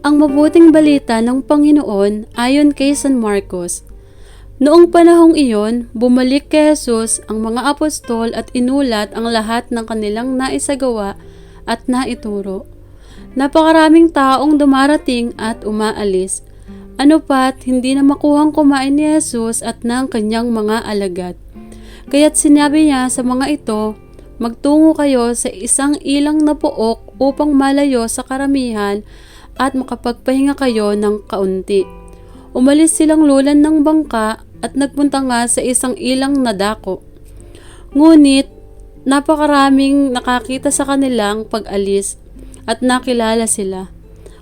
Ang mabuting balita ng Panginoon ayon kay San Marcos. Noong panahong iyon, bumalik kay Jesus ang mga apostol at inulat ang lahat ng kanilang naisagawa at naituro. Napakaraming taong dumarating at umaalis. Ano pat, hindi na makuhang kumain ni Jesus at ng kanyang mga alagad. Kaya't sinabi niya sa mga ito, magtungo kayo sa isang ilang na pook upang malayo sa karamihan at makapagpahinga kayo ng kaunti. Umalis silang lulan ng bangka at nagpunta nga sa isang ilang na dako. Ngunit, napakaraming nakakita sa kanilang pag-alis at nakilala sila.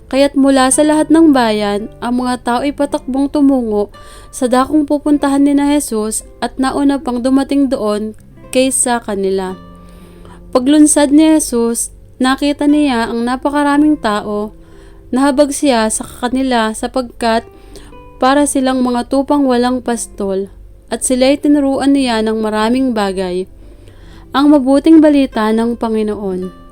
Kaya't mula sa lahat ng bayan, ang mga tao ay patakbong tumungo sa dakong pupuntahan ni na Jesus at nauna pang dumating doon kaysa kanila. Paglunsad ni Jesus, nakita niya ang napakaraming tao. Nahabag siya sa kanila sapagkat para silang mga tupang walang pastol at sila'y tinuruan niya ng maraming bagay. Ang mabuting balita ng Panginoon.